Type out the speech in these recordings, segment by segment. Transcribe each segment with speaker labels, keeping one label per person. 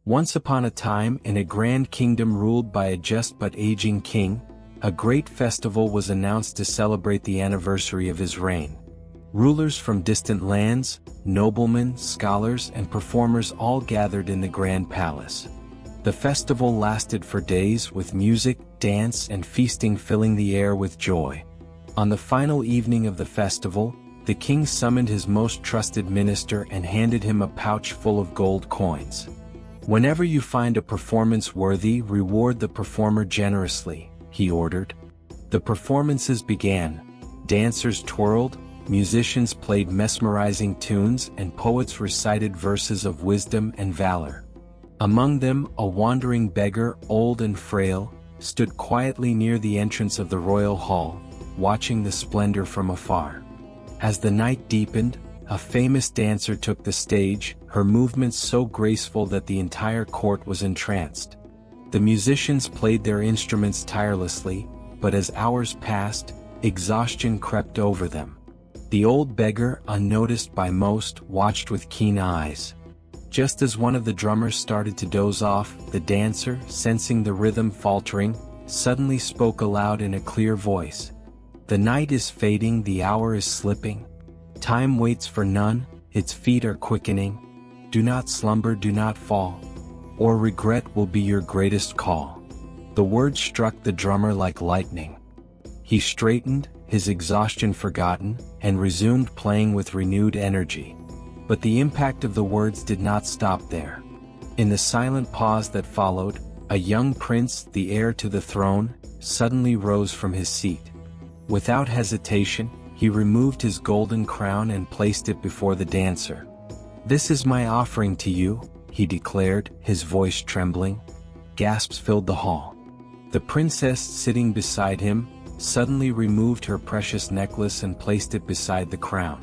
Speaker 1: Once upon a time, in a grand kingdom ruled by a just but aging king, a great festival was announced to celebrate the anniversary of his reign. Rulers from distant lands, noblemen, scholars, and performers all gathered in the grand palace. The festival lasted for days, with music, dance, and feasting filling the air with joy. On the final evening of the festival, the king summoned his most trusted minister and handed him a pouch full of gold coins. "Whenever you find a performance worthy, reward the performer generously," he ordered. The performances began. Dancers twirled, musicians played mesmerizing tunes, and poets recited verses of wisdom and valor. Among them, a wandering beggar, old and frail, stood quietly near the entrance of the royal hall, watching the splendor from afar. As the night deepened, a famous dancer took the stage, her movements so graceful that the entire court was entranced. The musicians played their instruments tirelessly, but as hours passed, exhaustion crept over them. The old beggar, unnoticed by most, watched with keen eyes. Just as one of the drummers started to doze off, the dancer, sensing the rhythm faltering, suddenly spoke aloud in a clear voice. "The night is fading, the hour is slipping. Time waits for none, its feet are quickening. Do not slumber, do not fall, or regret will be your greatest call." The words struck the drummer like lightning. He straightened, his exhaustion forgotten, and resumed playing with renewed energy. But the impact of the words did not stop there. In the silent pause that followed, a young prince, the heir to the throne, suddenly rose from his seat. Without hesitation, he removed his golden crown and placed it before the dancer. "This is my offering to you," he declared, his voice trembling. Gasps filled the hall. The princess, sitting beside him, suddenly removed her precious necklace and placed it beside the crown.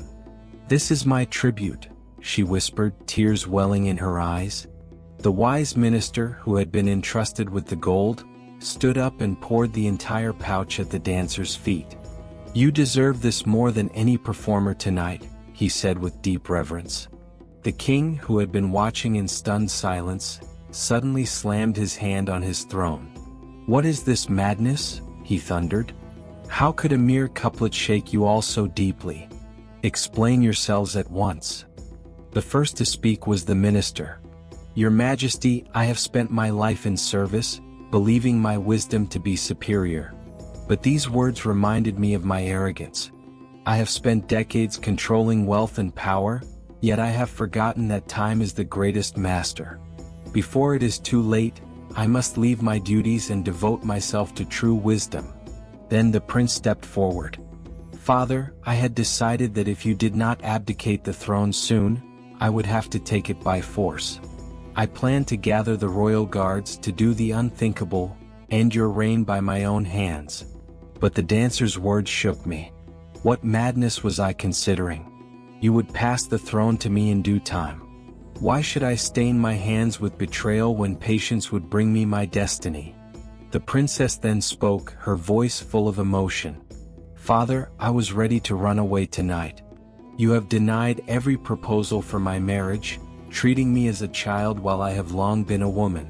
Speaker 1: "This is my tribute," she whispered, tears welling in her eyes. The wise minister, who had been entrusted with the gold, stood up and poured the entire pouch at the dancer's feet. "You deserve this more than any performer tonight," he said with deep reverence. The king, who had been watching in stunned silence, suddenly slammed his hand on his throne. "What is this madness?" he thundered. "How could a mere couplet shake you all so deeply? Explain yourselves at once." The first to speak was the minister. "Your Majesty, I have spent my life in service, believing my wisdom to be superior. But these words reminded me of my arrogance. I have spent decades controlling wealth and power, yet I have forgotten that time is the greatest master. Before it is too late, I must leave my duties and devote myself to true wisdom." Then the prince stepped forward. "Father, I had decided that if you did not abdicate the throne soon, I would have to take it by force. I planned to gather the royal guards to do the unthinkable, end your reign by my own hands. But the dancer's words shook me. What madness was I considering? You would pass the throne to me in due time. Why should I stain my hands with betrayal when patience would bring me my destiny?" The princess then spoke, her voice full of emotion. "Father, I was ready to run away tonight. You have denied every proposal for my marriage, treating me as a child while I have long been a woman.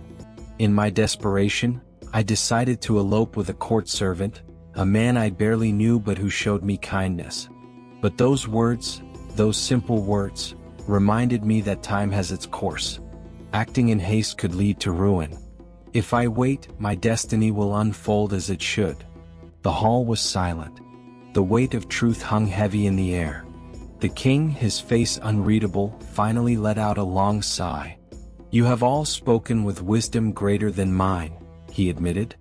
Speaker 1: In my desperation, I decided to elope with a court servant, a man I barely knew but who showed me kindness. But those words, those simple words, reminded me that time has its course. Acting in haste could lead to ruin. If I wait, my destiny will unfold as it should." The hall was silent. The weight of truth hung heavy in the air. The king, his face unreadable, finally let out a long sigh. "You have all spoken with wisdom greater than mine," he admitted.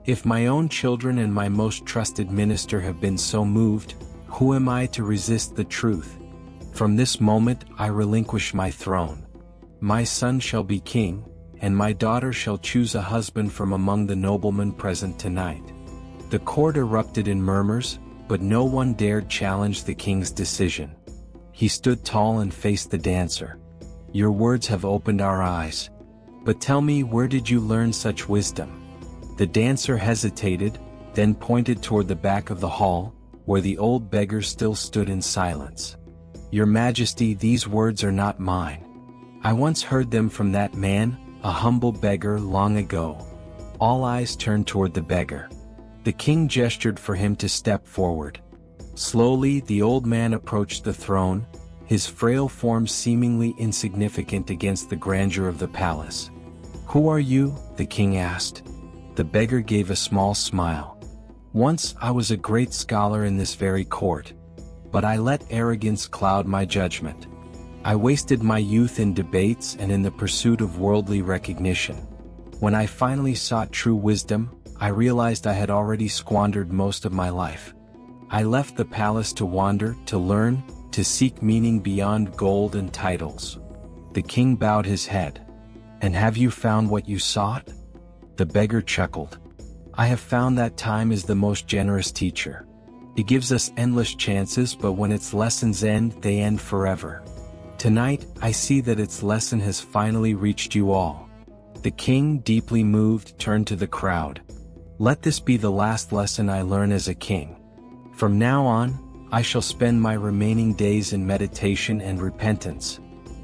Speaker 1: "If my own children and my most trusted minister have been so moved, who am I to resist the truth? From this moment I relinquish my throne. My son shall be king, and my daughter shall choose a husband from among the noblemen present tonight." The court erupted in murmurs, but no one dared challenge the king's decision. He stood tall and faced the dancer. "Your words have opened our eyes. But tell me, where did you learn such wisdom?" The dancer hesitated, then pointed toward the back of the hall, where the old beggar still stood in silence. "Your Majesty, these words are not mine. I once heard them from that man, a humble beggar long ago. All eyes turned toward the beggar. The king gestured for him to step forward. Slowly, the old man approached the throne, his frail form seemingly insignificant against the grandeur of the palace. "Who are you?" the king asked. The beggar gave a small smile. "Once I was a great scholar in this very court. But I let arrogance cloud my judgment. I wasted my youth in debates and in the pursuit of worldly recognition. When I finally sought true wisdom, I realized I had already squandered most of my life. I left the palace to wander, to learn, to seek meaning beyond gold and titles." The king bowed his head. "And have you found what you sought?" The beggar chuckled. "I have found that time is the most generous teacher. It gives us endless chances, but when its lessons end, they end forever. Tonight, I see that its lesson has finally reached you all." The king, deeply moved, turned to the crowd. "Let this be the last lesson I learn as a king. From now on, I shall spend my remaining days in meditation and repentance.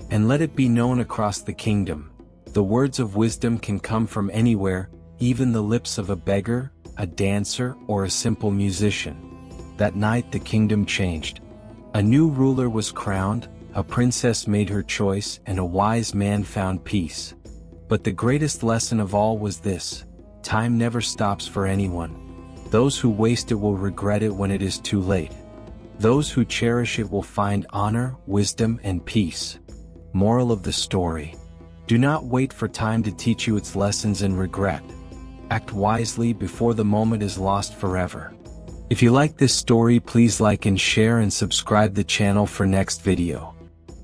Speaker 1: And let it be known across the kingdom, the words of wisdom can come from anywhere, even the lips of a beggar, a dancer, or a simple musician." That night the kingdom changed. A new ruler was crowned, a princess made her choice, and a wise man found peace. But the greatest lesson of all was this: time never stops for anyone. Those who waste it will regret it when it is too late. Those who cherish it will find honor, wisdom, and peace. Moral of the story: do not wait for time to teach you its lessons and regret. Act wisely before the moment is lost forever. If you like this story, please like and share and subscribe the channel for next video.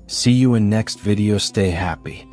Speaker 1: See you in next video. Stay happy.